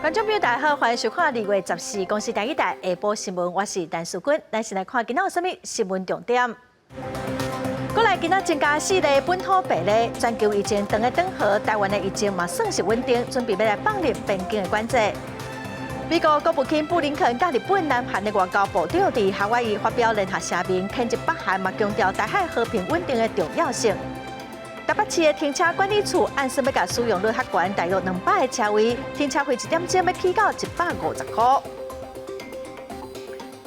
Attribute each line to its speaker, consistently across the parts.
Speaker 1: 观众朋友大家好，欢迎收看2月14公司第一台下晡新闻，我是陈淑君。咱先来看今仔有啥物新闻重点。过来今仔增加4例本土病例，全球疫情长个等号，台湾的疫情嘛算是稳定，准备要来放入边境的管制。美国国务卿布林肯甲日本南韩的外交部长伫夏威夷发表联合声明，谴责北韩嘛强调台海和平稳定的重要性。台北市的停车管理处暗示要甲使用率较悬大约200个车位，停车费1点钟要起到150块。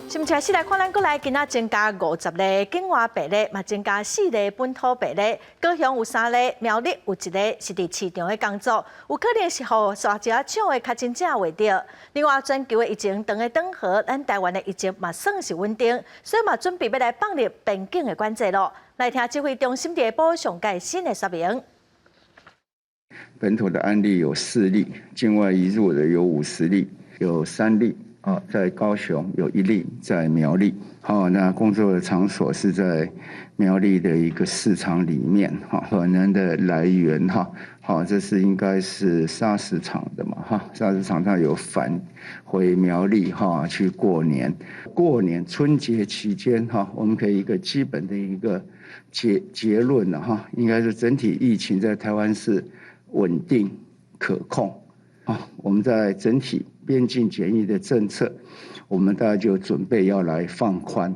Speaker 1: 新闻先来看，咱过来今仔增加50例境外病例，嘛增加4例本土病例，高雄有3例，苗栗有1例是伫市场的工作，有可能是互沙石抢的确诊者画着。另外，全球的疫情长个等号，咱台湾的疫情嘛算是稳定，所以嘛准备要来放入边境的管制咯。来听指挥中心的部上介新的说明。
Speaker 2: 本土的案例有4例，境外移入的有50例，有3例。在高雄有1例，在苗栗。那工作的场所是在苗栗的一个市场里面。可能的来源这是应该是砂石场的嘛。砂石场上有返回苗栗去过年。过年春节期间我们可以一个基本的一个结论应该是整体疫情在台湾是稳定可控。我们在整体边境检疫的政策，我们大家就准备要来放宽。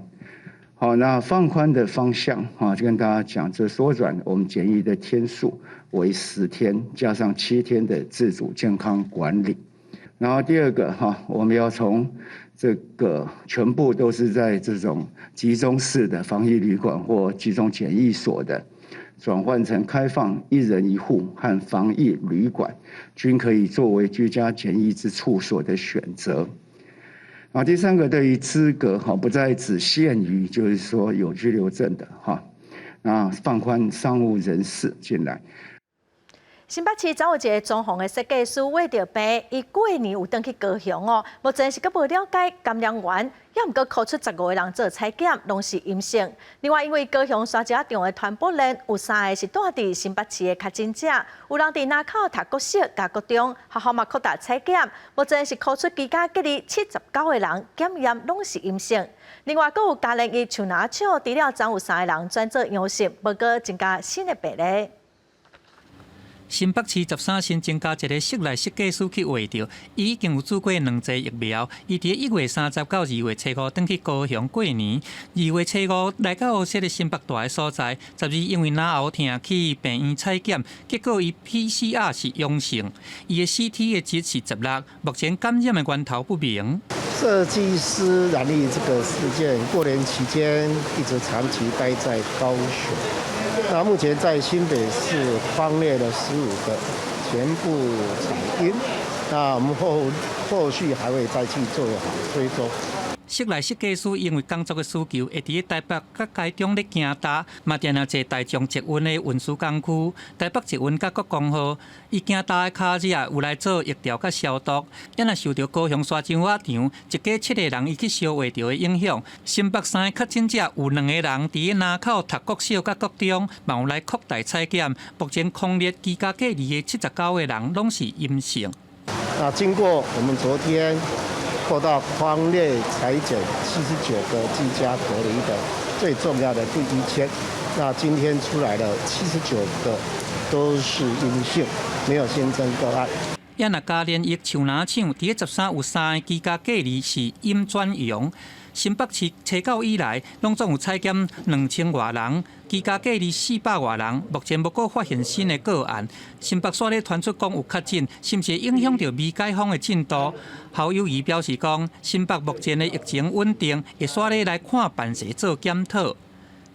Speaker 2: 那放宽的方向就跟大家讲，这缩短我们检疫的天数为10天，加上7天的自主健康管理。然后第二个我们要从这个全部都是在这种集中式的防疫旅馆或集中检疫所的，转换成开放1人1户和防疫旅馆，均可以作为居家检疫之处所的选择。第3个，对于资格不再只限于就是说有居留证的那放宽商务人士进来。
Speaker 1: 新北市昨有一个装潢的设计师为着病，伊过年有登去高雄哦，目前是阁无了解感染源，也毋过考出15个人做采检，拢是阴性。另外，因为高雄沙石场的传播链有3个是住伫新北市的确诊者，有人伫南口读国小、甲国中，学校嘛扩大采检，目前是考出居家隔离79个人，检验拢是阴性。另外，阁有家人伊树林厂除了昨有3个人转做阳性，无过增加新的病例。
Speaker 3: 新北市13新增加1个室内设计师去画着，伊已经有做过2剂疫苗。伊伫1月30到2月初5登去高雄过年，2月初5来到这个新北大的所在，12因为脑喉痛去病院采检，结果伊 PCR 是阳性，伊的 CT 的值是16，目前感染的源头不明。
Speaker 4: 设计师染疫这个事件，过年期间一直长期待在高雄。那目前在新北市匡列了15个，全部采阴。那我们后续还会再去做好追踪。
Speaker 3: 室内设计师因为工作的需求，会伫台北甲台中咧行搭，嘛定定坐大众捷运的运输工区。台北捷运甲国光号，伊行搭的卡子有来做疫调甲消毒。也若受到高雄沙井瓦场一家7个人伊去烧化着的影响，新北3个确诊者有2个人伫南口读国小甲国中，嘛有来扩大采检。目前匡列居家隔离的79个人拢是阴性。
Speaker 4: 那经过我们昨天扩到匡列采检79个居家隔离的最重要的第一天，那今天出来了79个都是阴性，没有新增个案。
Speaker 3: 也若嘉联疫树林厂伫13有3个居家隔离是阴转阳。新北市初9以来，拢总有采检2000多人，居家隔离400多人，目前无过发现新的个案。新北市咧传出讲有确诊，是毋是影响到未解封的进度？侯友宜表示讲，新北目前的疫情稳定，会煞咧来看办事做检讨。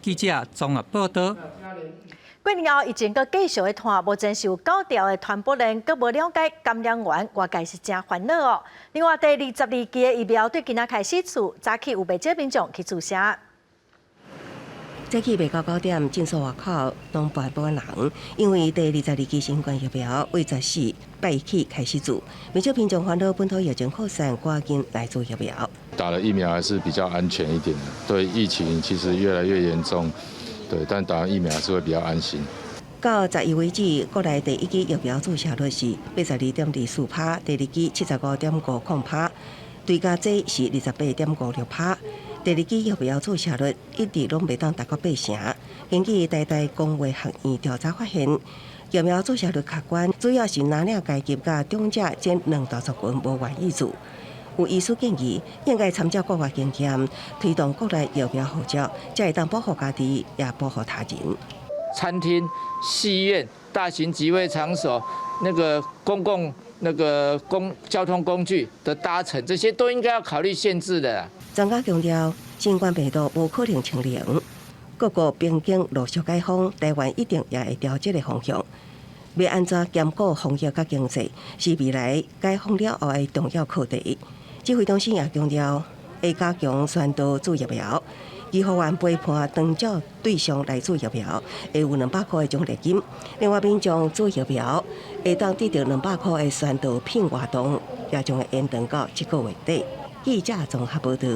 Speaker 3: 记者综合报道。
Speaker 1: 过年后疫情阁继续的传，目前是有9条的传播链，阁无了解感染源，外界是真烦恼哦。另外，第22期的疫苗对今仔开始出，早起有不少民众去注射。
Speaker 5: 早起未到9点，诊所外口拢排满人，因为第22期新冠疫苗为14拜起开始做，不少民众烦恼本土疫情扩散，赶紧来做疫苗。
Speaker 6: 打了疫苗还是比较安全一点的，对疫情其实越来越严重。对，但打完疫苗还是会比较安心。
Speaker 5: 到11为止，国内第一支疫苗注射率是82.24%，第二支75.50%，对加剂是28.56%。第二支疫苗注射率一直拢未当达到80%。根据台大公卫学院调查发现，疫苗注射率较悬，主要是拿领阶级甲长者这两大族群无愿意做。有医师建议，应该参照国外经验，推动国内疫苗护照，才会当保护家己，也保护他人。
Speaker 7: 餐厅、戏院、大型集会场所、公共交通工具的搭乘，这些都应该要考虑限制的。
Speaker 5: 专家强调，新冠病毒无可能清零，各国边境陆续解封，台湾一定也会朝这个方向。要安怎兼顾防疫甲经济，是未来解封了后的重要课题。指挥中心也强调，会加强宣导注疫苗。医护员陪伴长照对象来注疫苗，会有200块的奖励金。另外，民众注疫苗会当得到200块的宣导品活动，也将会延长到这个月底。记者综合报道。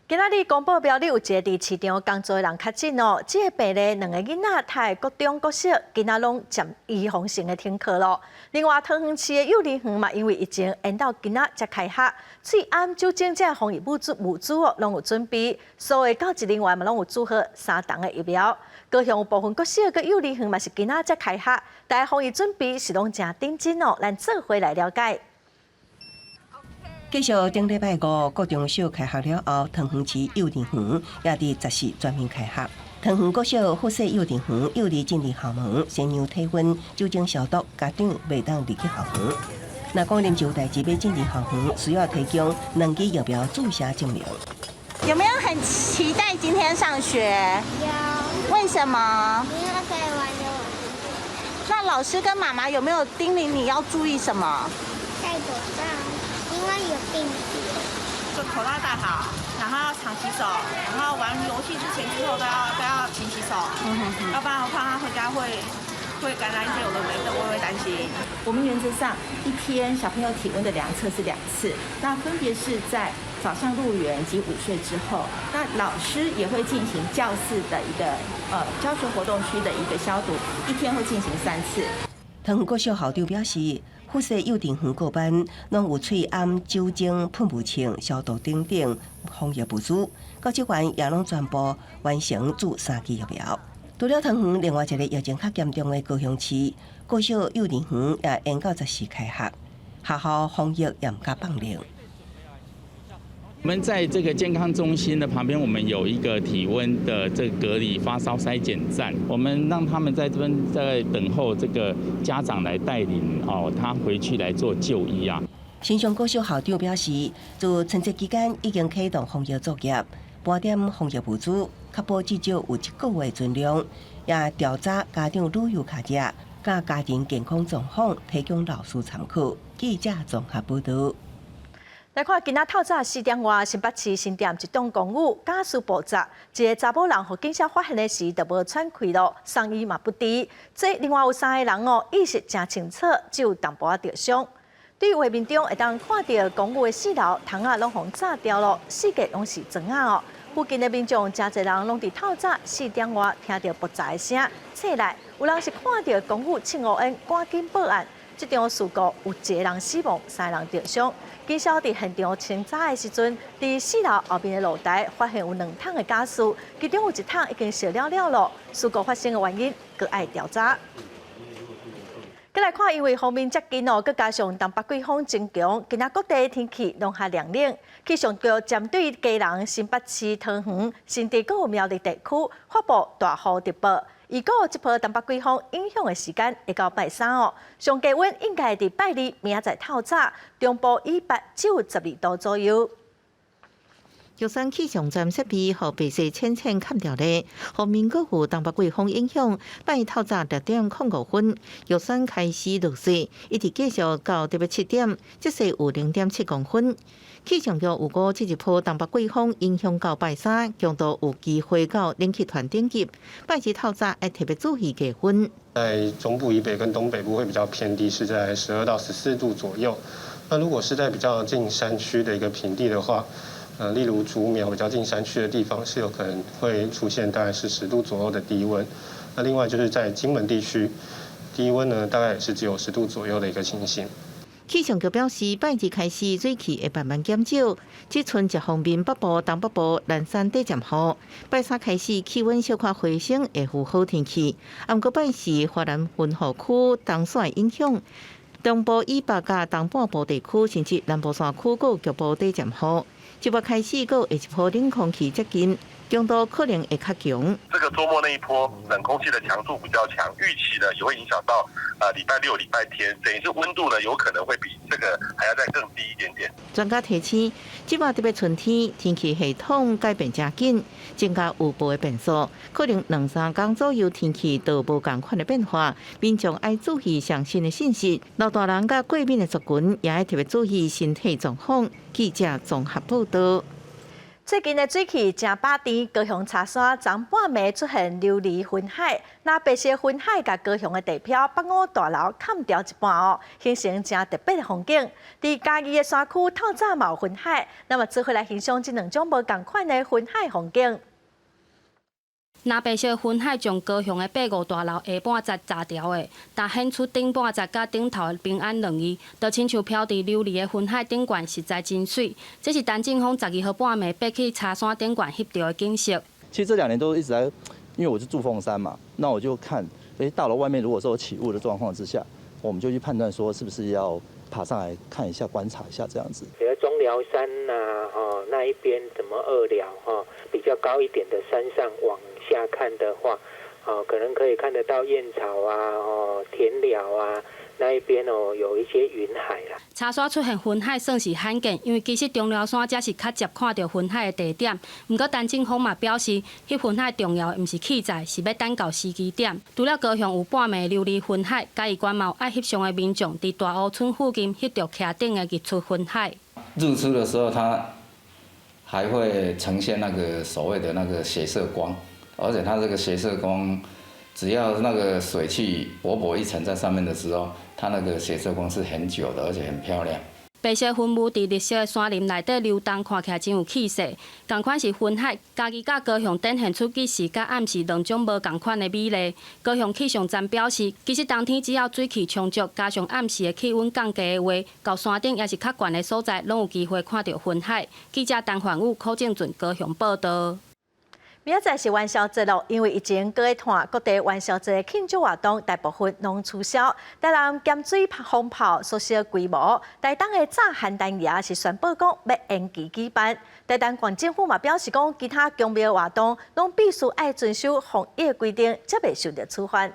Speaker 1: 今仔日公布标里有一个伫市场工作的人确诊哦，这个病例2个囡仔，他国中国小囡仔拢占预防性的停课咯。另外，桃园市的幼儿园嘛，因为疫情延到今仔才开学，所以按酒精这防疫物资哦，拢有准备，所有教职人员嘛拢有做好3档的疫苗。高雄有部分国小跟幼儿园嘛是今仔才开学，但防疫准备是拢真认真哦，咱做回来了解。
Speaker 5: 继续顶礼拜5，国中小开学了后，桃园市幼儿园也伫10时全面开学。桃园国小附设幼儿园幼儿进入校门，先让体温、酒精消毒，家长袂当入去校园。若讲临时有代志要进入校园，需要提供2支疫苗注射证明。
Speaker 8: 有没有很期待今天上学？
Speaker 9: 有。
Speaker 8: 为什么？
Speaker 9: 因为可以玩游玩具。
Speaker 8: 那老师跟妈妈有没有叮咛你要注意什么？
Speaker 9: 戴口罩，因为有病毒。
Speaker 10: 就口罩戴好，然后要常洗手，然后玩游戏之前之后都要勤洗手，要不然我怕他回家会感染一些有的没的，我会担心。
Speaker 11: 我们原则上一天小朋友体温的量测是2次，那分别是在早上入园及午睡之后，那老师也会进行教室的一个教学活动区的一个消毒，一天会进行3次。
Speaker 5: 桃园国小校长表示，附设幼儿园各班拢有喙按酒精喷雾枪、消毒等等防疫物资，教职员也拢全部完成注3剂疫苗。除了桃园，另外一个疫情较严重的高雄市，国小幼儿园也延到10时开学，学校防疫严格放令。
Speaker 12: 我们在这个健康中心的旁边，我们有一个体温的这个隔离发烧筛检站，我们让他们在这边在等候这个家长来带领他回去来做就医啊。
Speaker 5: 新庄国小校长表示，自春节期间已经启动防疫作业，盘点防疫物资，确保至少有1个月存量，也调查家长旅游卡价、甲家庭健康状况，提供老师参考。记者综合报道。
Speaker 1: 来看今仔透早4点外，新北市新店一栋公寓加速爆炸，一个查某人互警察发现的时，就无喘气咯，伤医嘛不治。这另外有3个人哦，意识真清楚，只有淡薄仔着伤。对于画面中会当看到公寓的4楼窗仔拢互炸掉咯，4个拢是砖仔哦。附近的民众真侪人拢伫透早4点外听到爆炸的声，醒来有人是看到公寓庆5恩，赶紧报案。这场事故有1个人死亡，3个人着伤。警消伫现场清查的时阵，伫4楼后边的露台发现有2桶的假尸，其中有1桶已经烧了咯。事故发生的原因，搁爱调查。再来看，因为风面接近哦，佮加上东北季风增强，今仔各地天气拢较凉冷。气象局针对基隆、新北市、桃园、新竹佮苗栗地区发布大雨特报。预估这波东北季风影响的时间会到拜3哦，上低温应该伫拜2明仔载透早，中部以北只有12度左右。
Speaker 13: 玉山气象站设备和白色浅浅砍掉咧，后面阁有东北季风影响，拜透早6:05分，玉山开始落雪，一直继续到特别7点，即时有0.7公分。气象局预估这一波东北季风影响到拜3，强度有机会到冷气团等级，拜4透早要特别注意低温。
Speaker 14: 在中部以北跟东北部会比较偏低，是在12到14度左右。那如果是在比较近山区的一个平地的话，例如竹苗比较近山区的地方，是有可能会出现大概是10度左右的低温。那另外就是在金门地区，低温呢大概也是只有10度左右的一个情形。
Speaker 13: 气象局表示，拜日开始水汽会慢慢减少，只剩一方面北部、东北部、南山地渐雨。拜三开始气温小可回升，会有好天气。不过拜四华南云河区东线影响，中部以北甲东半部地区甚至南部山区局部地渐雨。周末开始，有一波冷空气接近，强度可能会较强。
Speaker 15: 这个周末那一波冷空气的强度比较强，预期呢也会影响到礼拜六、礼拜天，等于是温度呢有可能会比这个还要再更低一点点。
Speaker 13: 专家提醒，即马特别春天，天气系统改变真紧，增加有无的变数，可能2-3天左右天气都无同款的变化，民众爱注意上新的信息。老大人甲过敏的族群也要特别注意身体状况。记者综合报道。
Speaker 1: 最近的水汽正霸甜，高雄茶山昨半暝出现琉璃云海，那白色云海甲高雄的地标北五大楼砍掉一半哦，形成正特别的风景。伫嘉义的山区透早嘛有云海，那么做回来欣赏这两种无同款的云海风景。
Speaker 16: 那白色云海将高雄的北五大楼下半截炸掉的，但显出顶半截甲顶头的平安两义，就亲像飘伫琉璃的云海顶悬，实在真水。这是陈正峰12号半暝爬去茶山顶悬翕到的景色。
Speaker 17: 其实这2年都一直在，因为我是住凤山嘛，那我就看，大楼外面如果说有起雾的状况之下，我们就去判断说是不是要爬上来看一下、观察一下这样子。
Speaker 18: 比如中寮山呐，那一边什么2寮比较高一点的山上往下看的话，可能可以看得到燕巢啊、田寮啊那一边有一些云海啦。
Speaker 16: 茶山出现云海算是罕见，因为其实中寮山才是较接看到云海的地点。不过陈正峰嘛表示，翕云海重要的不是器材，是要等到时机点。除了高雄有半暝琉璃云海，嘉义县嘛有爱翕相的民众伫大湖村附近翕到徛顶的日出云海。
Speaker 19: 日出的时候，它还会呈现那个所谓的那个斜射光。而且它这个斜射光，只要那个水汽薄薄一层在上面的时候，它那个斜射光是很久的，而且很漂亮。
Speaker 16: 白色云雾伫绿色的山林内底流动，看起来真有气势。同款是云海，嘉义甲高雄展现出日时甲暗时两种无同款的美丽。高雄气象站表示，其实冬天只要水汽充足，加上暗时的气温降低的话，到山顶也是较悬的所在，拢有机会看到云海。记者陈焕武、柯正俊高雄报道。
Speaker 1: 明仔载是元宵节咯，因为疫情搁在拖，各地元宵节庆祝活动大部分拢取消。台南咸水风炮缩小规模，台东的炸邯郸夜是宣布讲要延期举办。台东县政府嘛表示讲，其他公庙活动拢必须爱遵守防疫规定，才袂受到处罚。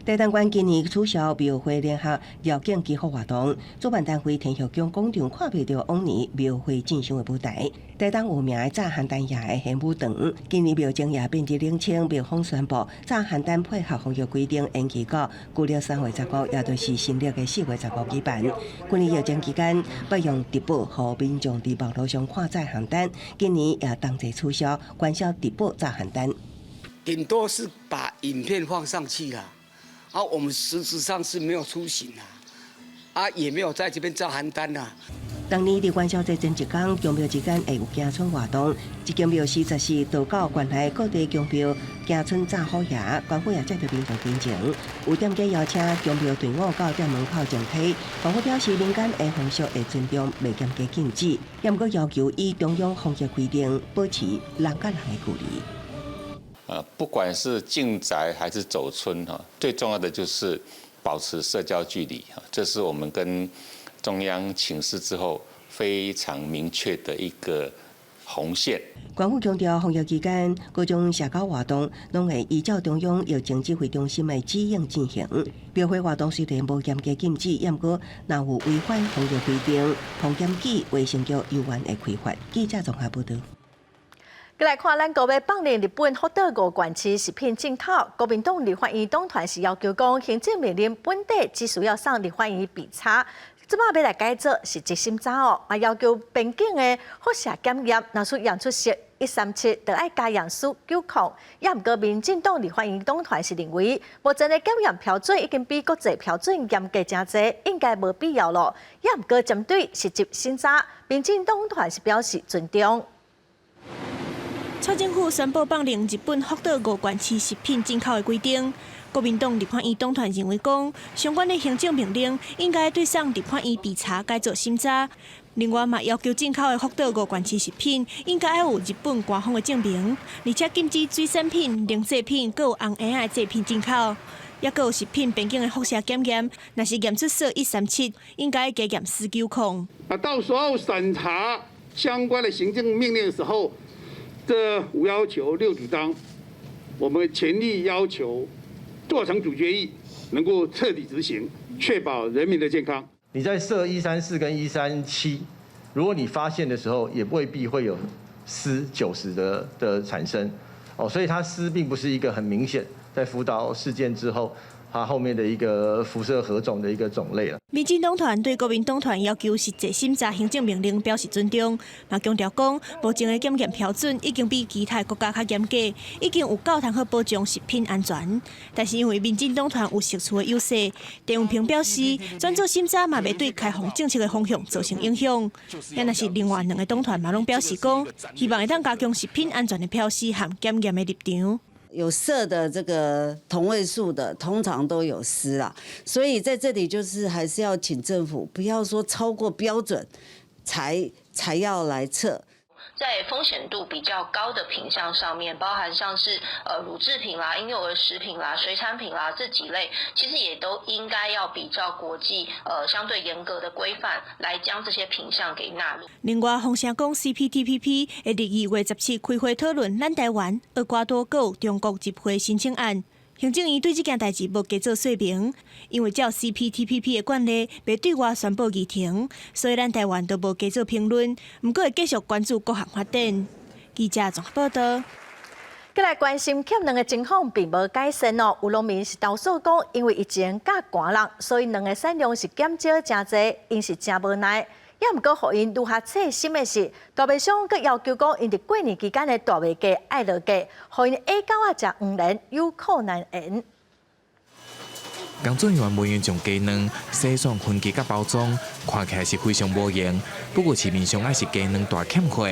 Speaker 5: 台东县今年取消庙会联合绕境祈福活动，主办单位天后宫广场看不到往年庙会正常的舞台。台东有名的炸邯郸夜的献舞场，今年庙前夜变日冷清，庙方宣布炸邯郸配合防疫规定延期到旧历3月19，也就是新历的4月19举办。今年疫情期间，不用直播和民众伫网络上看炸邯郸，今年也同齐取消关销直播炸邯郸。
Speaker 20: 顶多是把影片放上去了。我们实质上是没有出行也没有在这边炸邯郸啦。
Speaker 5: 当年伫元宵节前一天，宫庙之间会有行春活动。一间庙时14到9县内各地宫庙行春炸虎爷，官府也接到民众申请，有点计邀请宫庙队伍到店门口整体。官府表示，民间的风俗会尊重，袂严格禁止，也毋过要求以中央防疫规定保持人甲人的距离。
Speaker 21: 不管是进宅还是走村最重要的就是保持社交距离这是我们跟中央请示之后非常明确的一个红线。
Speaker 5: 官府强调，防疫期间各种社交活动拢会依照中央疫情指挥中心的指引进行。庙会活动虽然无严格禁止，也毋过若有违反防疫规定，防检举卫生局有缘会开罚。记者综合报道。再来看，咱国要放任日本福岛5县市食品进口，国民党立法院党团是要求讲，行政命令本地只需要上立法院比查，即摆要来改做是一心查哦，也要求边境的輻射检验，若是验出是137，就要加验数9控。也毋过，民进党立法院党团是认为，目前的检验标准已经比国际标准严格真侪，应该无必要咯。也毋过，针对实质审查，民进党团是表示尊重。
Speaker 2: 蔡政府宣布放零日本福岛5县市食品进口的规定。国民党立法院党团认为讲，相关的行政命令应该对上立法院调查，改做审查。另外嘛，要求进口的福岛5县市食品应该要有日本官方的证明，而且禁止水产品、零制品、各有红烟的制品进口。也有食品边境的輻射检验，若是验出铯137，应该加验490控。
Speaker 22: 到时候审查相关的行政命令的时候，这5要求6主张，我们全力要求做成主决议，能够彻底执行，确保人民的健康。
Speaker 23: 你在铯134跟137，如果你发现的时候，也未必会有铯90的产生哦，所以它铯并不是一个很明显。在福岛事件之后，它后面的一个辐射核种的一个种类了。
Speaker 2: 民进党团对国民党团要求实际审查行政命令表示尊重，嘛强调讲，目前的检验标准已经比其他国家较严格，已经有够通好保障食品安全。但是因为民进党团有食厝的优势，陈文平表示，专做审查嘛袂对开放政策的方向造成影响。也若是另外2个党团嘛拢表示讲，希望会当加强食品安全的标示和检验的立场。
Speaker 24: 有铯的这个同位素的，通常都有铯啦，所以在这里就是还是要请政府不要说超过标准才要来测。
Speaker 25: 在风险度比较高的品项上面，包含像是乳制品啦、婴幼儿食品啦、水产品啦这几类，其实也都应该要比照国际相对严格的规范来将这些品项给纳入。
Speaker 2: 另外，风声讲 CPTPP 会伫2月17开会讨论咱台湾、厄瓜多还有中国入会申请案。行政院对这件代志无加做说明，因为照 CPTPP 的惯例，袂对外宣布议程，所以咱台湾都无加做评论。不过会继续关注各项发展。记者综合报道。
Speaker 1: 再来关心欠卵的情况并无改善哦。有农民是投诉讲，因为疫情甲寒冷，所以卵的产量是减少真侪，因是真无奈。也毋过，互因愈下切心的是，大卖商阁要求讲，因伫过年期间的大卖价爱落价，互因下狗仔食黄连有苦难言。
Speaker 26: 工作人员无愿将鸡卵洗爽分级甲包装，看起来是非常无用。不过市面上还是鸡卵大欠货。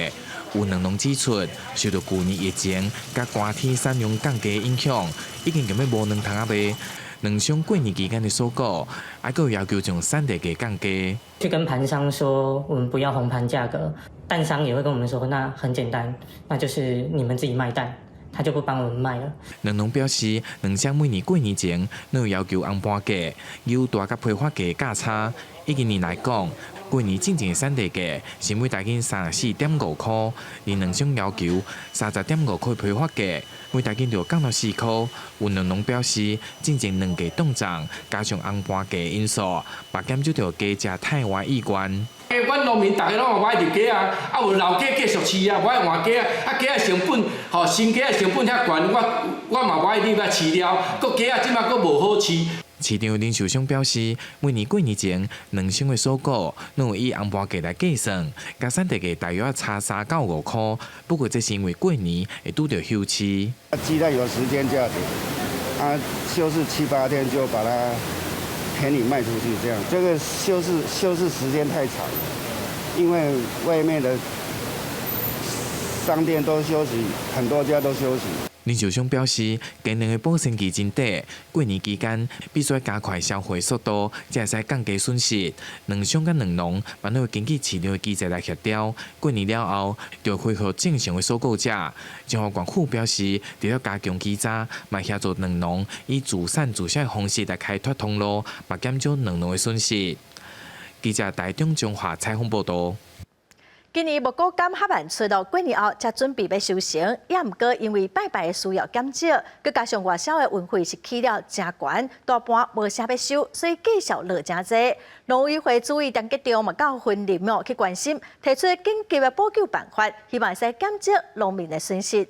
Speaker 26: 有两农指出，受到去年疫情甲寒天产量降低影响，已经根本无卵通啊卖。两商过年期间的收购，还佫要求将产地价降低。
Speaker 27: 去跟盘商说，我们不要红盘价格，蛋商也会跟我们说，那很简单，那就是你们自己卖蛋。他就不帮我们卖了。
Speaker 26: 两农表示，两商每年过年前都有要求红盘价，有大甲批发价价差。以今年来讲，过年正正产地价是每大斤34.5块，而两商要求30.5块批发价，每大斤就降到4块。有两农表示，正正两价冻涨，加上红盘价因素，目减就着加食太外意愿。
Speaker 28: 阮农民大家拢爱入鸡啊，啊有老鸡继续饲啊，我爱换鸡啊，啊鸡的成本，吼新鸡的成本遐悬，我嘛无爱另外饲了，佮鸡啊即马佮无好饲。
Speaker 26: 市场林秀香表示，每年过年前，两商的收购拢有以红盘价来计算，甲产地价大约差3到5块。不过这是因为过年会拄着休期。
Speaker 4: 鸡蛋有时间价点，休市7、8天就把它便宜卖出去，这样这个休市时间太长，因为外面的商店都休息，很多家都休息。
Speaker 26: 林秀香表示，今年的保鲜期真短，过年期间必须加快销货速度，才会使降低损失。两商甲两农嘛都会根据市场的机制来协调。过年了后，就恢复正常的收购价。中华县府表示，除了加强稽查，嘛协助两农以自产自销的方式来开拓通路，嘛减少两农的损失。记者台中中华采访报道。
Speaker 1: 今年木果柑合办出到过年后才准备要收成，也毋过因为拜拜的需要减少，佮加上外销的运费是起了真悬，大半无啥要收，所以继续落真济。农委会注意当局中嘛到分林去关心，提出紧急的补救办法，希望使减少农民的损失。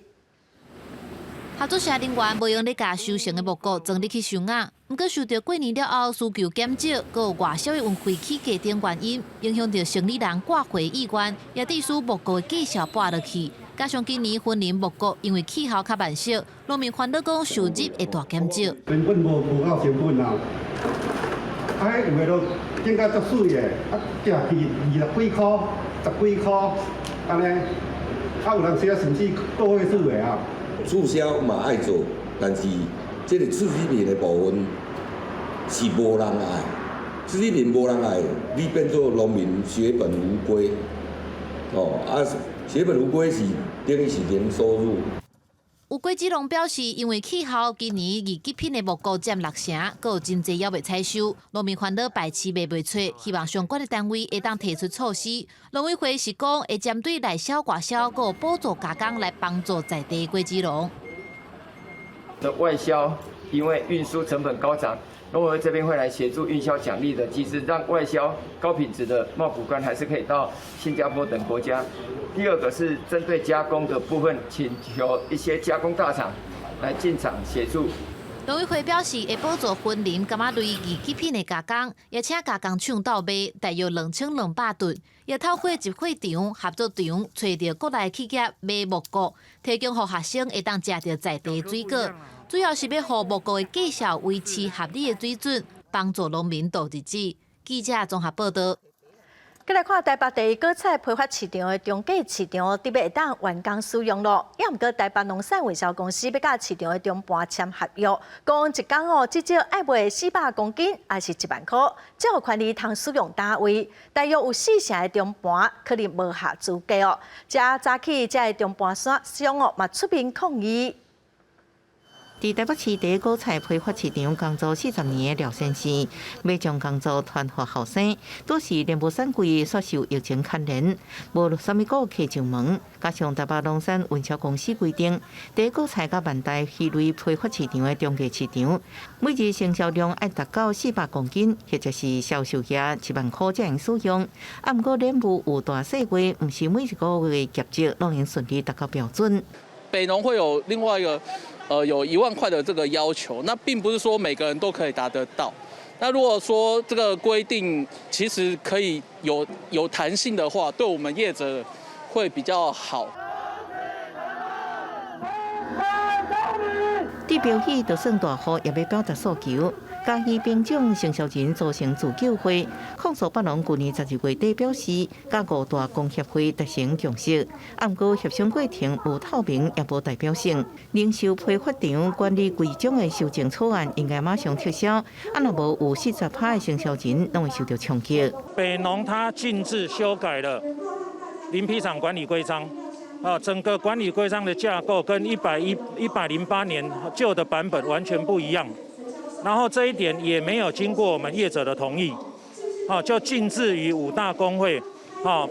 Speaker 29: 合作社人员无用咧甲收成的木果装入去箱啊，毋过受到过年了后需求减少，佮有外销的运费起价等原因，影响到生理人挂货意愿，也致使木果的价销拔落去。加上今年分林木果因为气候较慢熟，农民烦恼讲收入会大减少。
Speaker 4: 成本无够成本啊！有的都整甲足水的，价钱20几块、10几块，安尼
Speaker 3: 有人写甚至个位数的啊。
Speaker 6: 促销嘛爱做，但是这个次水面的部分是无人爱，次水面无人爱，你变做农民血本无归。血本无归是等于是零收入。
Speaker 29: 有果子农表示，因为气候，今年二级品的木菇占6成，阁有真济还未采收，农民烦恼白市卖袂出，希望相关的单位会当提出措施。农委会是讲会针对内销外销，阁有补助加工来帮助在地果子农。
Speaker 7: 的外销，因为运输成本高涨，农委会这边会来协助运销奖励的机制，让外销高品质的茂谷柑还是可以到新加坡等国家。第二个是针对加工的部分，请求一些加工大厂来进场协助。
Speaker 29: 农委会表示，会补助分林柑仔类二级品的加工，也请加工厂到卖大约2200吨，也透过集会场、合作场，找到国内企业卖木菇，提供给学生会当食到在地水果。主要是要让木菇的价销维持合理的水准，帮助农民度日子。记者综合报道。
Speaker 1: 再来看台北第一果菜批发市场的中价市场，特别会当完工使用咯。也毋过台北农产外销公司要甲市场的中盘签合约，讲一工至少爱卖400公斤，还是1万块，才有权利通使用单位。大约有4成的中盘可能无合资格哦。这早起这的中盘商嘛出面抗议。
Speaker 13: 伫台北市第一果菜批发市场工作40年的廖先生，要将工作传给后生，都是连无产柜却受疫情牵连，无啥物顾客上门。加上台北农产运销公司规定，第一果菜甲万代鱼类批发市场的中价市场，每日成交量爱达到400公斤，或者是销售额1万块才能使用。啊，毋过业务有大细月，毋是每一个月业绩拢能顺利达到标准。
Speaker 8: 北农会有另外一个。有1万块的这个要求，那并不是说每个人都可以达得到。那如果说这个规定其实可以有弹性的话，对我们业者会比较好。
Speaker 13: 地标语就算大户也要表达诉求。嘉义兵种承销人组成自救会，控诉北农去年12月底表示，甲5大工协会达成共识，不过协商过程无透明也无代表性。零售批发场管理规种的修正草案应该马上撤销，若无有40%的承销人拢会受到冲击。
Speaker 9: 北农它禁止修改了林坯厂管理规章。整个管理规章的架构跟108年旧的版本完全不一样，然后这一点也没有经过我们业者的同意，就禁止于5大工会，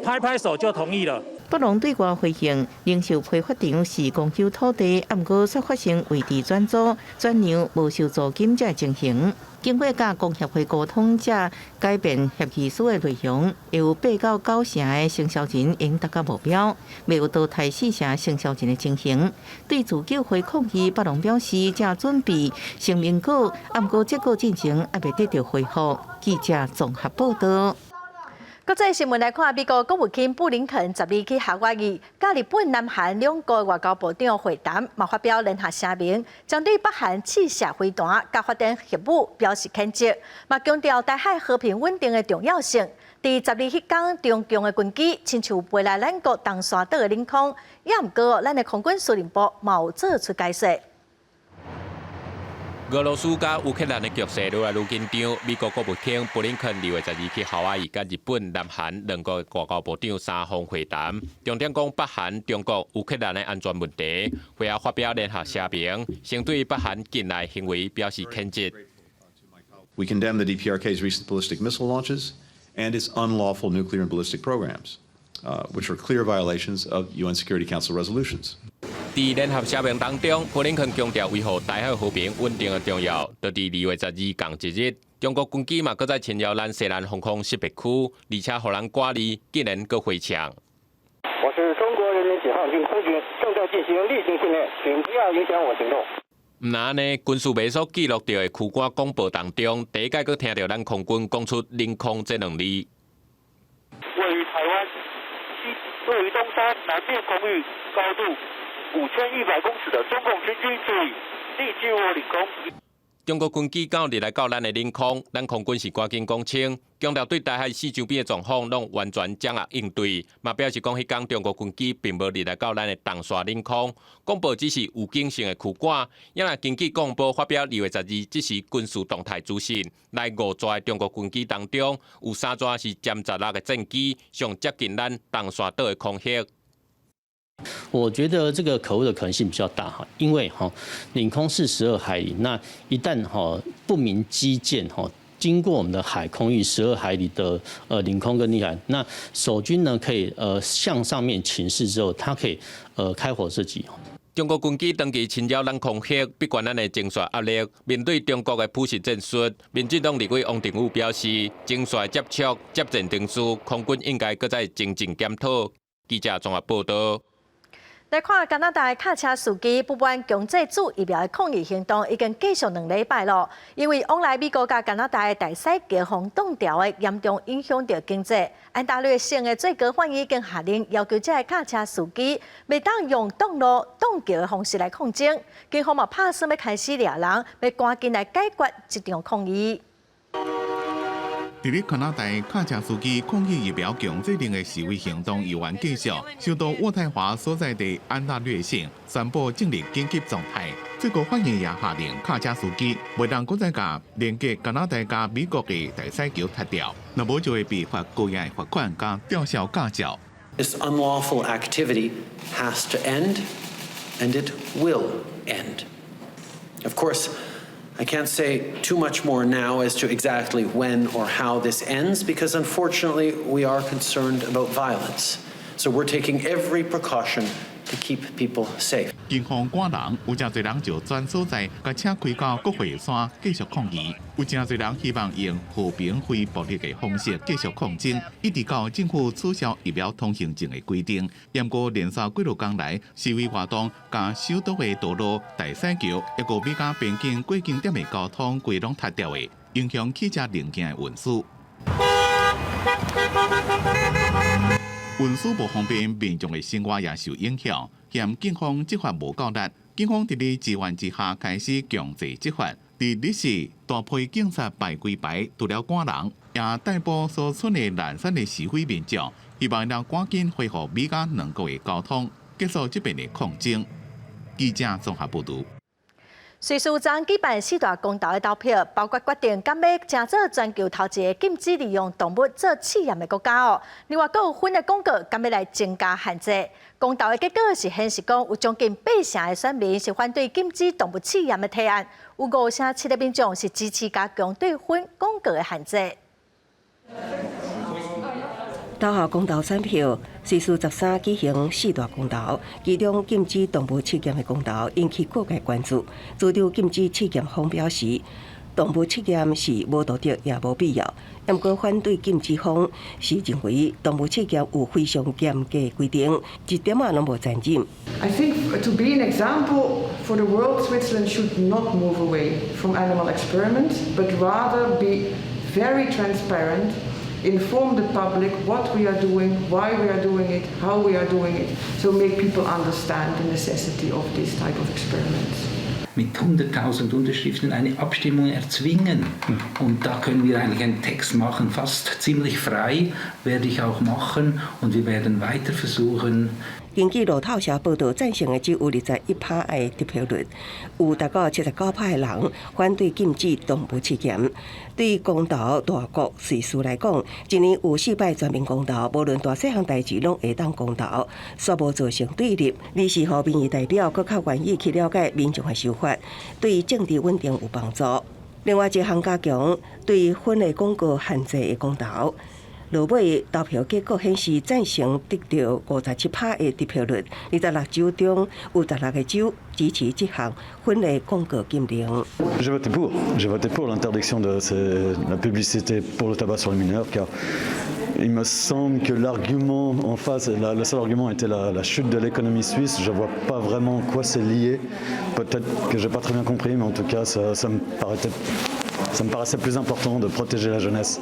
Speaker 9: 拍拍手就同意了。
Speaker 13: 北农对外回应，零售批发场是公有土地，不过却发生围地转租、转让无收租金才情形。经过甲工协会沟通，才改变协议书的内容，由8到9成的承销人应达到目标，没有倒退4成承销人的情形。对自救会抗议，北农表示正准备声明稿，不过这个进程还未得到回复。记者综合报道。
Speaker 1: 国际新闻来看，美国国务卿布林肯12日去夏威夷，甲日本、南韩两国外交部长会谈，嘛发表联合声明，针对北韩试射飞弹甲发展核武表示谴责，嘛强调台海和平稳定的重要性。伫12日迄天，中共的军机亲像飞来咱国东沙岛的领空，也毋过，咱的空军司令部嘛有做出解释。
Speaker 10: 俄罗斯甲乌克兰的局势愈来愈紧张。美国国务卿布林肯2月12日去夏威夷，甲日本、南韩两国外交部长3方会谈，重点讲北韩、中国、乌克兰的安全问题。会后发表联合声明，先对北韩近来行为表示谴责。
Speaker 11: We condemn the DPRK's recent ballistic missile launches and its unlawful nuclear and ballistic programs, which are clear violations of UN Security Council resolutions.
Speaker 10: 在联合声明当中，布林肯强调维护台海和平稳定的重要。就在2月12共一日，中国军机嘛搁再侵扰咱西南防空识别区，而且互人挂离，竟然搁回呛。
Speaker 12: 我是中国人民解放军空军，正在进行例行训练，请不要影响我行动。
Speaker 10: 唔那呢，军事媒所记录到的区管广播当中，第一届搁听到咱空军讲出领空这2字。
Speaker 12: 位于台湾位于东山南面空域高度5100公尺的中共军机，注意，立进入我领空。
Speaker 10: 中国军机敢有入来到咱的领空，咱空军是赶紧讲清，强调对台海四周边的状况拢完全掌握应对。嘛表示讲，迄天中国军机并无入来到咱的东沙领空，公布只是有警性的驱赶。也若经济公布发表2月12日即时军事动态资讯，来5座中国军机当中，有3座是歼16的战机，上接近咱东沙岛的空隙。
Speaker 5: 我觉得这个可恶的可能性比较大哈，因为领空是12海里，那一旦不明机舰经过我们的海空域12海里的领空跟领海，那守军呢可以向上面请示之后，它可以开火射击。
Speaker 10: 中国军机长期侵扰咱空隙，逼悬咱的精选压力。面对中国的普实战术，民进党立委王定宇表示，精选接触接战定数，空军应该搁再精进检讨。记者综合报道。
Speaker 1: 来看加拿大的卡车司机不满强制组疫苗的抗议行动已经继续2礼拜了，因为往来美国甲加拿大的大西桥封冻条的严重影响到经济。安大略省的最高法院已经下令要求这个卡车司机袂当用冻路、冻桥的方式来抗争，警方嘛拍算要开始抓人，要赶紧来解决这场抗议。
Speaker 14: 伫加拿大卡车司机抗议疫苗强制令的示威行动依然继续，首都渥太华所在地安大略省宣布进入紧急状态。最高法院也下令卡车司机袂当搁再甲连接加拿大甲美国的大西桥拆掉，若无就会被罚高额罚款加吊销驾照。
Speaker 15: This unlawful activity has to end, and it will end. Of course, I can't say too much more now as to exactly when or how this ends, because unfortunately we are concerned about violence. So we're taking every precaution to keep people safe.
Speaker 14: 警方赶人，有真侪人就转所在，甲车开到国会山继续抗议。有真侪人希望用和平非暴力的方式继续抗争，一直到政府取消疫苗通行证的规定。不过连续几落天来，示威活动甲首都的道路、大西桥，一个美加边境过境点的交通规拢塌掉的，影响汽车零件的运输。运输不方便，民众的生活也受影响。嫌警方执法无够力，警方伫咧支援之下开始强制执法。伫日时，大批警察排几排，除了赶人，也逮捕所剩的懒散的示威民众，希望能赶紧恢复美加两国的交通，结束这边的抗争。记者综合报道。
Speaker 1: 瑞士将举办4大公投的投票，包括决定敢要正做全球头一个禁止利用动物做试验的国家哦。另外，还有分的广告敢要来增加限制。公投的结果是显示讲，有将近8成的选民是反对禁止动物试验的提案，有5成7的民众是支持加强对分广告的限制。
Speaker 16: 投下公投选票，瑞士13举行4大公投，其中禁止动物试验的公投引起各界关注。主张禁止试验方表示，动物试验是无道德也无必要。不过，反对禁止方是认为动物试验有非常严格的规定，一点仔拢无残忍。
Speaker 17: I think to be an example for the world, Switzerland should not move away from animal experiments, but rather be very transparent. Inform the public what we are doing, why we are doing it, how we are doing it, so make people understand the necessity of this type of experiments.
Speaker 18: Mit 100.000 Unterschriften eine Abstimmung erzwingen. Und da können wir eigentlich einen Text machen, fast ziemlich frei, werde ich auch machen und wir werden weiter versuchen.
Speaker 16: 根据路透社报道，赞成的只有21%的得票率，有达到79%的人反对禁止动物试验。对公投大国瑞士来讲，一年有4摆全民公投，无论大细项代志拢会当公投，煞无造成对立。理事和民意代表搁较愿意去了解民众的想法，对政治稳定有帮助。另外一项加强对分类广告限制的公投。落尾投票结果显示，赞成得到57%的得票率，26州中有16个州支持这项分类广告禁令。
Speaker 19: J'ai voté pour. J'ai voté pour l'interdiction de la publicité pour le tabac sur les mineurs, car il me semble que l'argument en face, le seul argument était la chute de l'économie suisse. Je vois pas vraiment quoi c'est lié. Peut-être que j'ai pas très bien compris, mais en tout cas, ça me paraissait plus important de protéger la jeunesse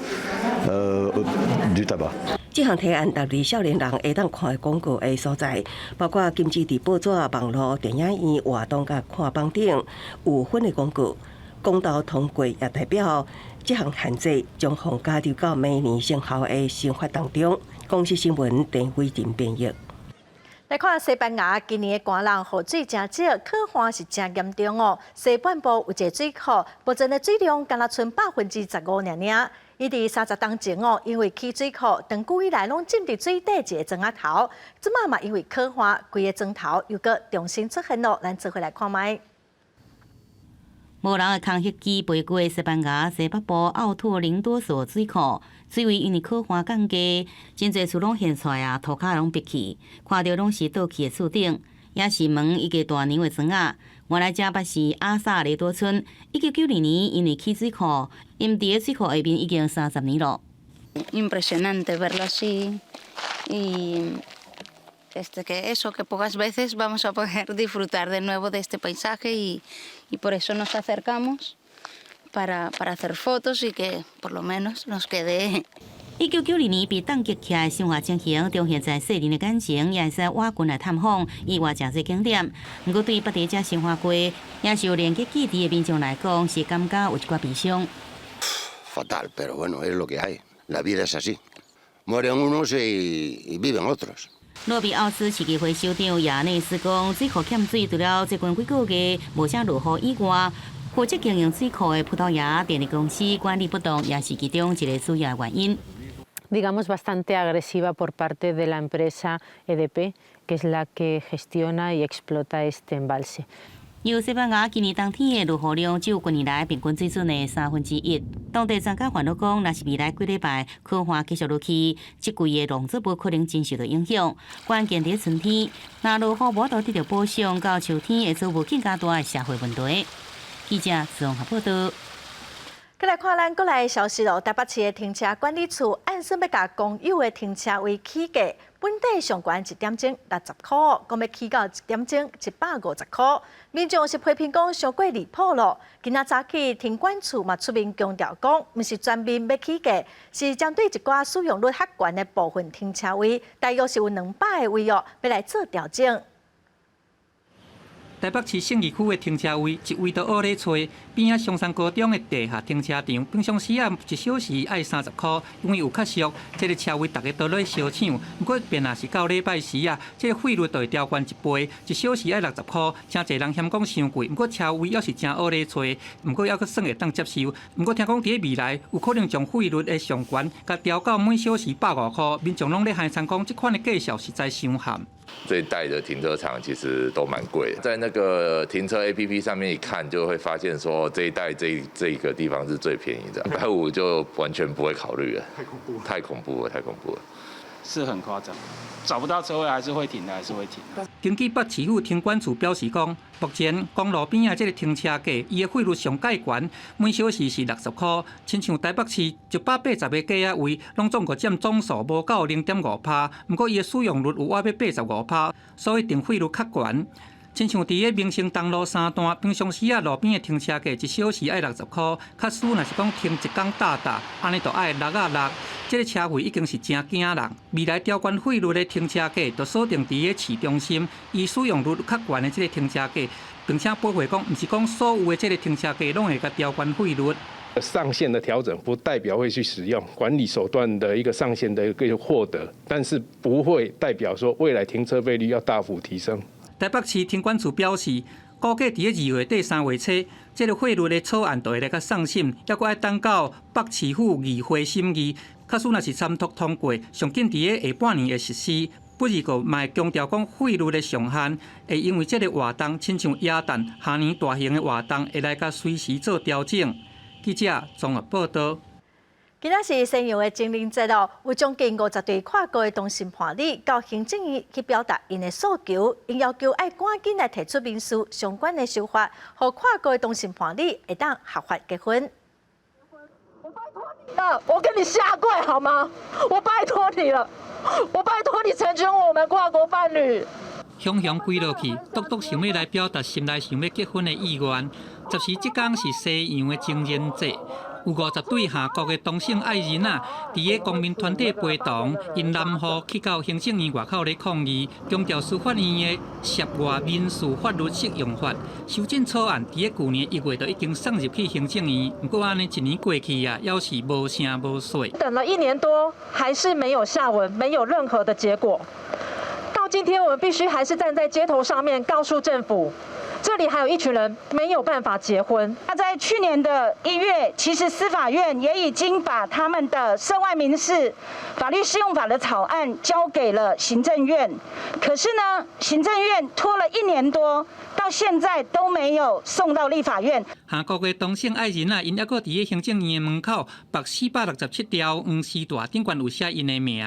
Speaker 19: du tabac.
Speaker 16: 这项提案达至少年人会当看的广告的所在，包括禁止伫报纸、网络、电影院、活动甲看板顶有分的广告。公投通过，也代表这项限制将放加入到明年生效的新法当中。公司新闻陈慧婷编译。
Speaker 1: 来看西班牙今年的寒冷雨水真少，可旱是真严重哦。西半部有一个水库，目前的水量敢若剩15%尔尔。伊伫30冬前哦，因为起水库长久以来拢浸伫水底一个庄仔头，即马嘛因为可旱，规个庄头又搁重新出现咯。咱做回来看卖。
Speaker 2: 无人的空隙机飞过西班牙西北部奥托林多所水库，水位因为可旱降低，真侪厝拢现出来啊，涂骹拢闭起，看到拢是倒去的厝顶，也是门一个大牛的庄仔。原来这捌是阿萨雷多村，1992年因为起水库，因伫个水库下面已经30年了。
Speaker 20: Impresionante verlo así y que pocas veces vamos a poder disfrutar de nuevo de este paisaje y por eso nos acercamos para hacer fotos y que por lo menos nos quede.
Speaker 2: 1992年被冻结起来的生活情形，中现在细人的感情也会使挖群来探访，意外真侪景点。不过对捌伫遮生活过，也是有连结基地的民众来讲，是感觉有一寡悲伤。
Speaker 21: Fatal, pero bueno, es lo que hay. La vida es así. Mueren unos y viven otros.
Speaker 2: 罗比奥斯市议会首长亚内斯讲，水库欠水，除了最近几个月无啥落雨以外，负责经营水库的葡萄牙电力公司管理不当，也是其中一个主要原因。
Speaker 22: digamos, bastante agresiva por parte de la empresa EDP, que es la que gestiona y explota este embalse.
Speaker 2: 由西班牙今年冬天的落雨量只有近年来平均水准的1/3。当地专家烦恼讲，若是未来几礼拜可旱继续落去，这季的农作物可能真受到影响。关键在春天，若落雨无得到保障，到秋天会造成更加大的社会问题。记者综合报道。
Speaker 1: 再来看咱国内的消息咯，台北市的停车管理处按算要甲公有的停车位起价，本地上悬1点钟60块，讲要起到1点钟150块。民众是批评讲伤过离谱咯。今仔早起停管处嘛出面强调讲，毋是全面要起价，是针对一寡使用率较悬的部分停车位，大约是有200个位哦，要来做调整。
Speaker 23: 台北市信义区的停车位，一位到乌里厝边仔松山高中的地下停车场，平常时啊1小时爱30块，因为有较俗，这个车位大家都咧烧抢。不过便若是到礼拜时啊，这个费率就会调悬1倍，1小时爱60块，真侪人嫌讲伤贵。不过车位要是真乌里厝，不过还阁算会当接受。不过听讲伫未来有可能将费率的上悬，甲调到每小时150块，民众拢咧喊参讲，这款的计数实在伤含。
Speaker 24: 这一带的停车场其实都蛮贵的，在那个停车 APP 上面一看，就会发现说这一带这一个地方是最便宜的，150就完全不会考虑了，太恐怖了，太恐怖了。
Speaker 25: 是很夸张，找不到车位还是会停的，还是会停。
Speaker 23: 根据北市府停管处表示讲，目前公路边啊这个停车价，伊的费率上介悬，每小时是60块。亲像台北市180个价仔位，拢总共占总数无到0.5%，不过伊的使用率有我要85%，所以定费率较悬。亲像伫个民生东路3段，平常时啊路边的停车价1小时爱60块，较输若是讲停一天大，安尼就爱6。这个车费已经是真惊人。未来调悬费率的停车价，就锁定伫个市中心，以使用率较悬的这个停车价，并且保护讲，毋是讲所有的这个停车价拢会甲调悬费率。
Speaker 27: 上限的调整不代表会去使用管理手段的一个上限的一个获得，但是不会代表说未来停车费率要大幅提升。
Speaker 23: 台北市停管处表示，估计伫2月底3月初，这个费率的草案就会来甲送审，还阁爱等到北市府议会审议。假使若是参透通过，上紧伫个下半年会实施。不过，个嘛会强调讲费率的上限，会因为这个活动，亲像耶诞、下年大型的活动，会来甲随时做调整。记者综合报道。
Speaker 1: 今仔是西洋的情人节咯，有将近50对跨国的同性伴侣到行政院去表达因的诉求，因要求爱赶紧来提出民事相关的修法，让跨国的同性伴侣会当合法结婚。
Speaker 28: 我跟你下跪好吗？我拜托你了，我拜托你成全我们跨国伴侣。
Speaker 23: 雄雄跪落去，独独想要来表达心内想要结婚的意愿。就是即天是西洋的情人节。有50对下国的同性爱人啊，伫个公民团体陪同，因南湖去到行政院外口咧抗议，强调司法院的涉外民事法律适用法修正草案，伫个去年1月就已经送入去行政院，不过安尼1年过去啊，要是无声无息。
Speaker 28: 等了1年多，还是没有下文，没有任何的结果。到今天，我们必须还是站在街头上面，告诉政府。 这里还有一群人没有办法结婚。
Speaker 3: 那在去年的1月，其实司法院也已经把他们的涉外民事法律适用法的草案交给了行政院。可是呢，行政院拖了1年多，到现在都没有送到立法院。
Speaker 23: 韩国的同性爱人啊，因抑阁伫个行政院的门口绑467条黄丝带，顶悬有写因的名。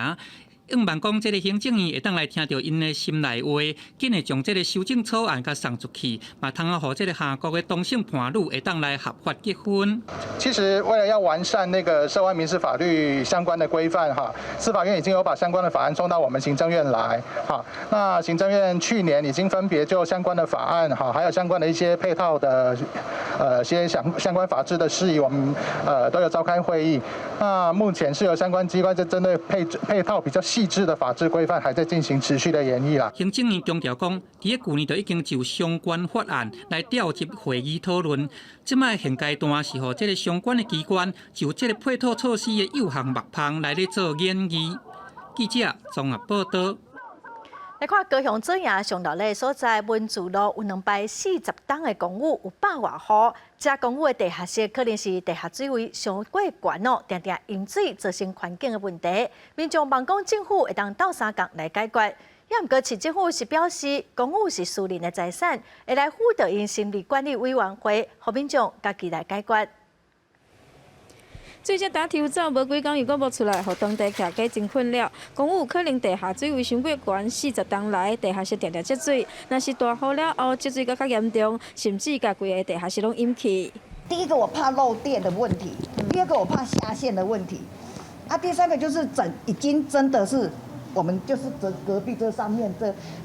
Speaker 23: 希望讲，这个行政院会当来听到因的心内话，紧的将这个修正草案甲送出去，嘛通好，这个韩国的同性伴侣会当来合法结婚。
Speaker 4: 其实，为了要完善那个涉外民事法律相关的规范，司法院已经有把相关的法案送到我们行政院来，那行政院去年已经分别就相关的法案，还有相关的一些配套的些相关法制的事宜，我们都有召开会议。那目前是有相关机关就针对配套比较细致的法制规范，还在进行持续的研议啦。
Speaker 23: 行政院强调讲，伫个去年就已经就相关法案来调集会议讨论。即摆现阶段是互这个相关的机关就这个配套措施的有项目项来咧做研议。记者综合报道。
Speaker 1: 来看高雄左营上路的所在，文自路有2排40栋的公寓，有100外户。这公寓的地下室可能是地下水位上过悬哦，常常淹水，造成环境的问题。民众望讲政府会当斗相共来解决。也毋过，市政府是表示，公寓是私人的财产，会来辅导因心理管理委员会，互民众家己来解决。
Speaker 6: 最近打抽走无几工又阁无出来，互当地徛家真困扰。公寓可能地下水位上过悬，40栋来地下室常常积水。若是大雨了后，积水较严重，甚至甲规个地下室拢淹去。
Speaker 7: 第一个我怕漏电的问题，第二个我怕下线的问题，第三个就是已经真的是我们就是隔壁这上面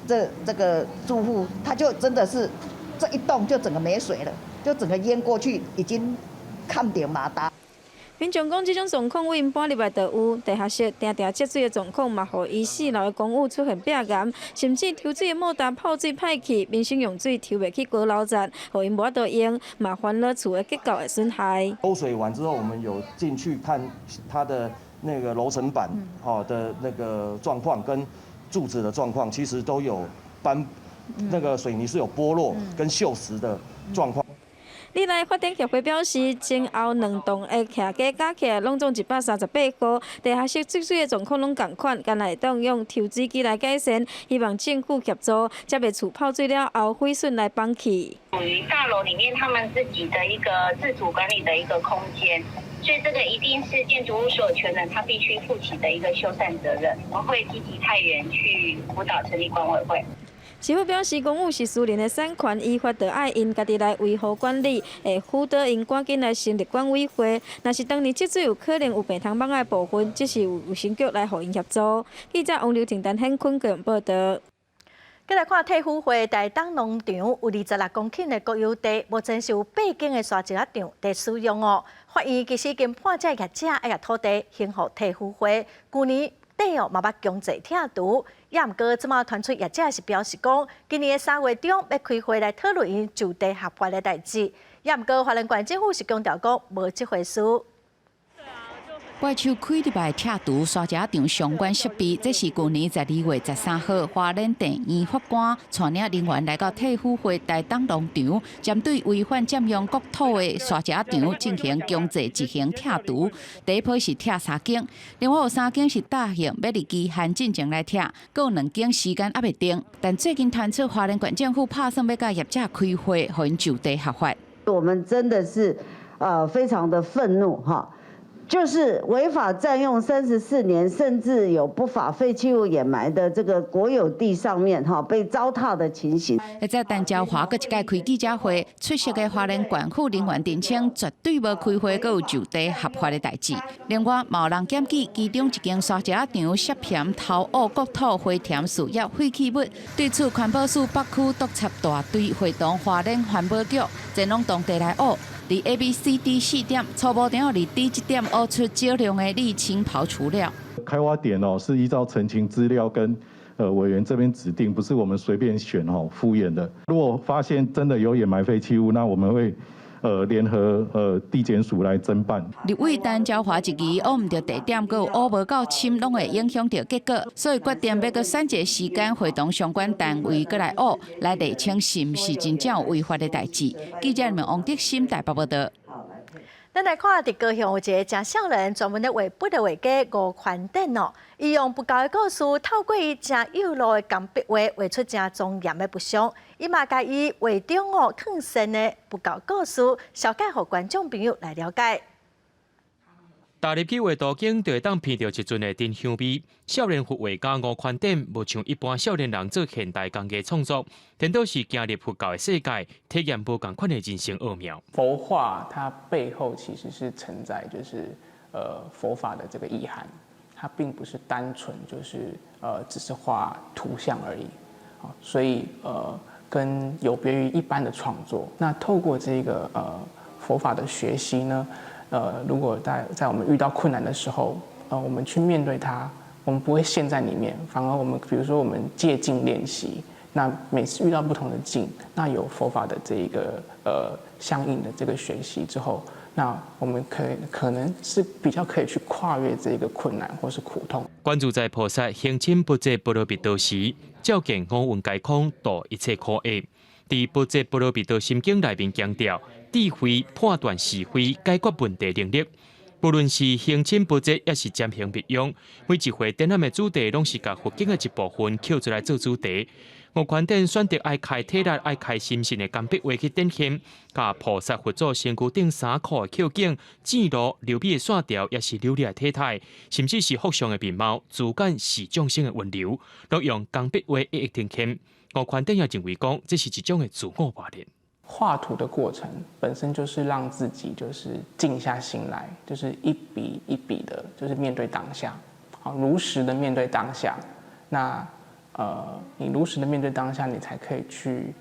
Speaker 7: 这个住户，他就真的是这一栋就整个没水了，就整个淹过去，已经看不到马达。
Speaker 6: 民众讲，这种状况为因搬入来就有，地下室常常积水的状况，嘛，互伊4楼的公寓出现壁岩，甚至抽水的莫达泡水歹去，民生用水抽袂去高楼层，互因无法度用，麻烦了厝的结构的损害。
Speaker 8: 抽水完之后，我们有进去看它的那个楼层板的那个状况跟柱子的状况，其实都有那个水泥是有剥落跟锈蚀的状况。
Speaker 6: 历来发展协会表示，前后2栋的徛家加起来拢总138户，地下室积水的状况拢同款，干来会当用抽水机来改善，希望政府协助，才袂厝泡水了后毁损来放弃。
Speaker 9: 属于大楼里面他们自己的一个自主管理的一个空间，所以这个一定是建筑物所有权人他必须负起的一个修缮责任。我们会积极派员去辅导成立管委会。
Speaker 6: 市府表示，公寓是私人的产权，依法得爱因家己来维护管理，会辅导因赶紧来成立管委会。若是当年积水有可能有病虫蠓的部分，即是有卫生局来互因协助。记者王刘婷、陈显坤个人报道。
Speaker 1: 再来看体育会大东农场有26公顷的国有地，目前是有8间的沙石场在使用哦。法院其实已经判这业者要土地兴复体育会，去年。 底嘛捌强制拆除，也毋过即马传出业者是表示讲，今年的3月中要开会来讨论因就地合法的代志，也毋过花莲县政府是强调讲无即回事。
Speaker 13: 怪手开入来拆除沙石场相关设备，这是去年12月13号，花莲地院法官带领人员来到体育会大东农场，针对违反占用国土的沙石场进行强制执行拆除。第一批是拆3间，另外有3间是大型，要立期限进前来拆，各有2间时间还未定。但最近传出花莲县政府拍算要甲业者开会，互因就地合法。
Speaker 26: 我们真的是非常的愤怒哈。 就是违法占用34年，甚至有不法废弃物掩埋的这个国有地上面被糟蹋的情形。
Speaker 13: 在陈椒华阁一届开记者会，出席的花莲县府人员澄清，绝对无开会，阁有就地合法的代志。另外，有人检举其中一间沙石场涉嫌偷挖国土灰田事业废弃物，对此环保署北区督察大队会同花莲环保局前往当地来挖。伫 ABCD 4点，初步点伫 D 1点挖出少量的沥青刨除料。
Speaker 5: 开挖点是依照陈情资料跟委员这边指定，不是我们随便选敷衍的。如果发现真的有掩埋废弃物，那我们会联合地检署来侦办。
Speaker 13: 立委单椒华一期挖唔到地点，佮有挖无够深，拢会影响到结果，所以决定要佮选一个时间，会同相关单位佮来挖，来厘清是毋是真正有违法的代志。记者们王德新台北报道。
Speaker 1: 咱来看，伫高雄有一个真少年专门咧画笔的画家吴宽典哦，伊用不够的故事，透过伊真有路的钢笔画，画出真庄严的不祥。伊嘛甲伊画中更深的不够故事，小解互观众朋友来了解。
Speaker 10: 踏入去画图景，就会当闻到一阵的丁香味。少年佛画家吴宽典，无像一般少年人做现代工艺创作，颠倒是进入佛教的世界，体验无同款的人生奥妙。
Speaker 25: 佛画它背后其实是承载佛法的这个意涵，它并不是单纯只是画图像而已。所以跟有别于一般的创作，那透过这个佛法的学习呢，如果在我们遇到困难的时候，我们去面对它，我们不会陷在里面，反而我们比如说我们借境练习，那每次遇到不同的境，那有佛法的这一个相应的这个学习之后，那我们可能是比较可以去跨越这个困难或是苦痛。
Speaker 10: 观自在菩萨行深不竭波罗蜜多时，照见五蕴皆空，度一切苦厄。伫不竭波罗蜜多心经内面强调，智慧判断是非、解决问题能力。不论是行深不竭，也是渐行密用，每一回展览的主题，拢是甲佛经的一部分捡出来做主题。吴宽典选择爱开体力、爱开心性的钢笔画去展现，甲菩萨佛祖身躯顶衫裤的扣颈、箭路、流米的线条，也是流利的体态，甚至是福相的面貌，自感是众生的温柔，都用钢笔画一一呈现。吴宽典也认为讲，这是一种的自我磨练。
Speaker 25: 画图的过程本身就是让自己静下心来，一笔一笔的，面对当下，如实的面对当下。那你如实的面对当下，你才可以去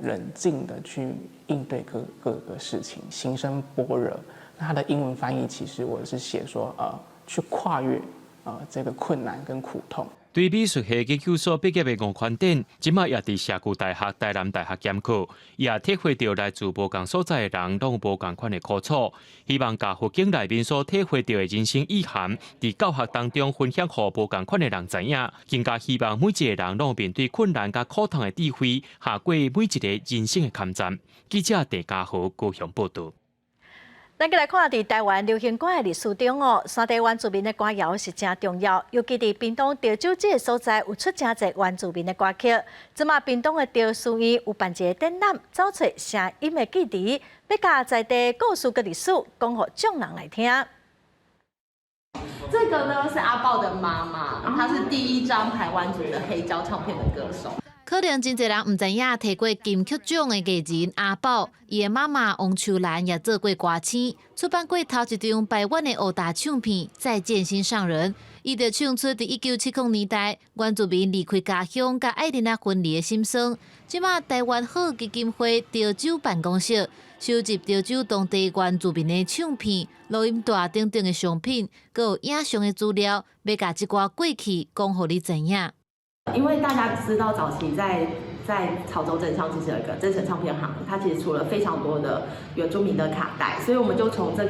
Speaker 25: 冷静的去应对各个事情，心生般若。那它的英文翻译其实我是写说去跨越这个困难跟苦痛。
Speaker 10: 对美术系研究所毕业的吴宽典，即马也伫社区大学、台南大学兼课，也体会到来自无同所在的人拢有无同款的苦楚。希望甲佛经内面所体会到的人生意涵，伫教学当中分享，互无同款的人知影。更加希望每一个人拢面对困难甲苦痛的智慧，下过每一个人生的坎站。记者郑家豪高雄报道。咱再来看，伫台湾流行歌的历史中山地原住民的歌谣是真重要，尤其伫屏东潮州这个所在，有出真侪原住民的歌曲。即马屏东的潮书院有办一个展览，找出声音的记忆，要甲在地故事跟历史讲互众人来听。
Speaker 11: 这个呢是阿豹的妈妈，她是第一张台湾族的黑胶唱片的歌手。
Speaker 12: 可能真侪人唔知影，摕过金曲奖的艺人阿宝，伊的妈妈王秋兰也做过歌星，出版过头一张百万的欧大唱片《再见心上人》，伊就唱出伫1970年代原住民离开家乡甲爱人分离的心声。即马台湾好基金会潮州办公室收集潮州当地原住民的唱片、录音带等等的商品，佮有影像的资料，要甲即寡过去讲互你知影。
Speaker 11: 因为大家知道，早期在潮州镇上其实有一个真诚唱片行，它其实出了非常多的原住民的卡带，所以我们就从这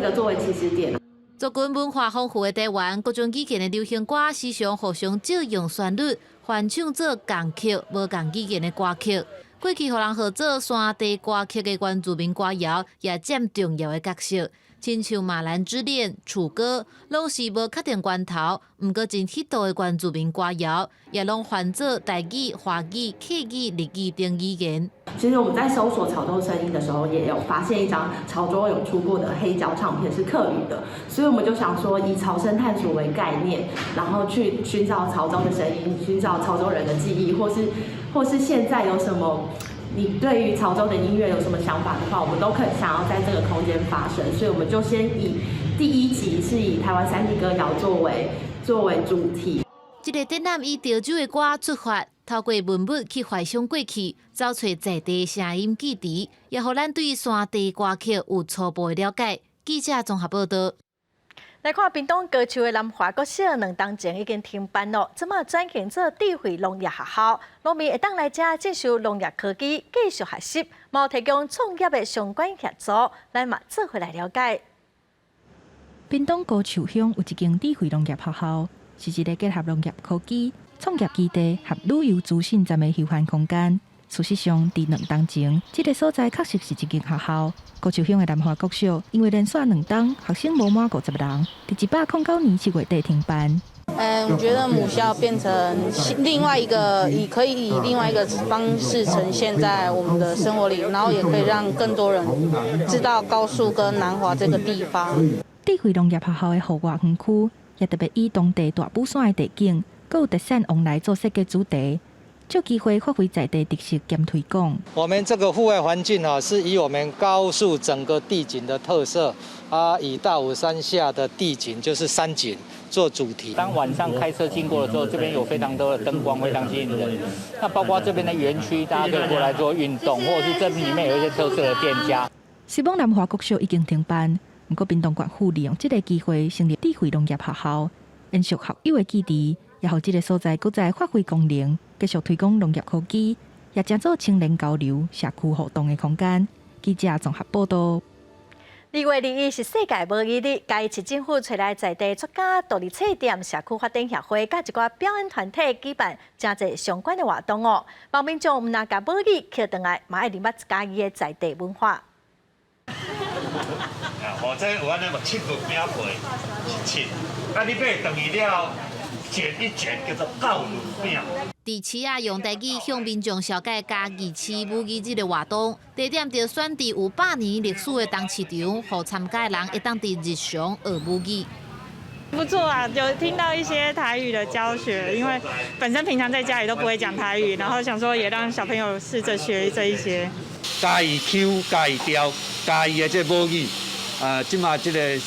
Speaker 11: 个作为起始点。
Speaker 12: 族群文化丰富的台湾，各种语言的流行歌时常互相借用旋律，翻唱做共曲、无共语言的歌曲。过去互人合作山地歌曲的原住民歌谣，也占重要的角色。亲像《马兰之恋》、《楚歌》，拢是无确定源头，毋过真迄度的原住民歌谣，也拢翻做台语、华语、客语、日语等语言。
Speaker 11: 其实我们在搜索潮州声音的时候，也有发现一张潮州有出过的黑胶唱片是客语的，所以我们就想说以潮声探索为概念，然后去寻找潮州的声音，寻找潮州人的记忆，或是现在有什么。你对于潮州的音乐有什么想法的话，我们都可以想要在这个空间发声，所以我们就先以第一集是以台湾3地歌谣作为主题。
Speaker 12: 这个展览以潮州的歌出发，透过文物去回想过去，找出在地声音记忆，也互咱对山地歌曲有初步的了解。记者综合报道。
Speaker 1: 来看屏东高树的南华国小2当前已经停办了，即马转型做智慧农业学校，农民会当来遮接受农业科技继续学习，毛提供创业的相关协助，咱嘛做回来了解。
Speaker 14: 屏东高树乡有一间智慧农业学校，是一个结合农业科技、创业基地和旅游资讯站的休闲空间。事实上，伫2当前，这个所在确实是一间学校。高树乡的南华国小，因为连续2当学生无满50人，伫109年7月底停办。
Speaker 15: 我觉得母校变成另外一个，可以以另外一个方式呈现在我们的生活里，然后也可以让更多人知道高树跟南华这个地方。
Speaker 14: 智慧农业学校的户外园区，也特别以当地大武山的地景，佮有特产往来做设计主题。就机会发挥在地特色兼推广。
Speaker 16: 我们这个户外环境是以我们高树整个地景的特色以大武山下的地景就是山景做主题。
Speaker 23: 当晚上开车经过的时候，这边有非常多的灯光，非常吸引人。那包括这边的园区，大家可以过来做运动，或者是这里面有一些特色的店家。
Speaker 14: 希望南华国小已经停办，不过屏东县府利用这个机会成立智慧农业学校，延续校友的基地，也让这个所在搁再发挥功能。继续推广农业科技，也将做青年交流、社区活动的空间。记者综合报道。
Speaker 1: 2月2日是世界母语日，嘉义市政府找来在地作家、独立册店、社区发展协会，甲一寡表演团体举办真侪相关的活动哦。帮民众唔拿甲母语摕倒来，嘛爱认捌嘉义的在地文化。
Speaker 17: 或者有安尼切肉饼皮是切，你买等于了。卷一卷叫做告乳饼。
Speaker 12: 伫市用台语向民众小解嘉义市母语这个活动，地点就选伫有100年历史的东市场，互参加人会当伫日常学母语。
Speaker 18: 不错啊，有听到一些台语的教学，因为本身平常在家里都不会讲台语，然后想说也让小朋友试着学这一些。
Speaker 19: 嘉义腔、嘉义调、嘉义的这母语，即马这个。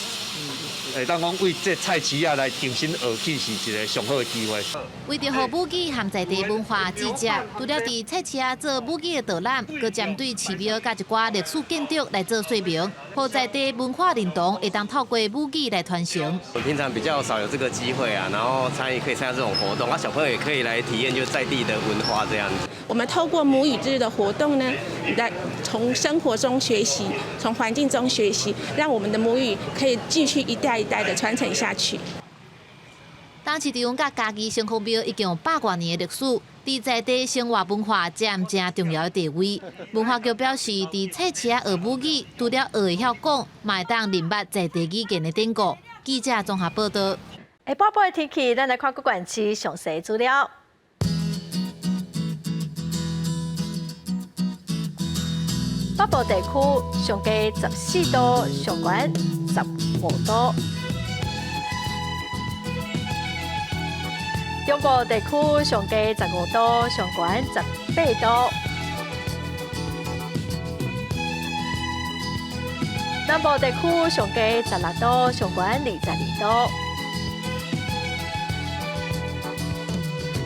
Speaker 19: 会当讲为这菜市来重新学起是一个上好的机会。
Speaker 12: 为着学母语和在地文化记者，除了伫菜市做母语的导览，佮针对寺庙甲一寡历史建筑来做说明，互在地文化认同会当透过母语来传承。
Speaker 20: 我平常比较少有这个机会然后可以参加这种活动，小朋友也可以来体验就在地的文化这样子。
Speaker 21: 我们透过母语日的活动呢，来从生活中学习，从环境中学习，让我们的母语可以继续一代一代的传承下去。
Speaker 12: 东市场甲嘉义城隍庙已经有100多年的历史，在地生活文化占正重要的地位。文化局表示，伫菜市学母语，除了学会晓讲，嘛会当认捌在地语言的典故。记者综合报道。
Speaker 1: 下半部的天气，咱来看各县市详细资料。北部地区上低14度，上悬15度；中部地区上低15度，上悬18度；南部地区上低16度，上悬22度；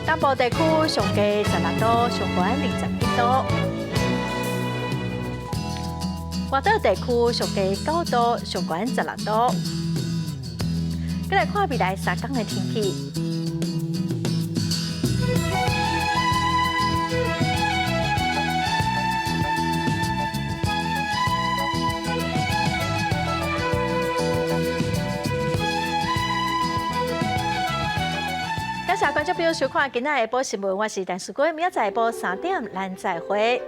Speaker 1: 东部地区上低16度，上悬21度。外岛地区上低9度，上悬16度。再来看未来3天的天气。感谢观众朋友收看今仔下晡新闻，我是陈淑君，明仔载下晡3点咱再会。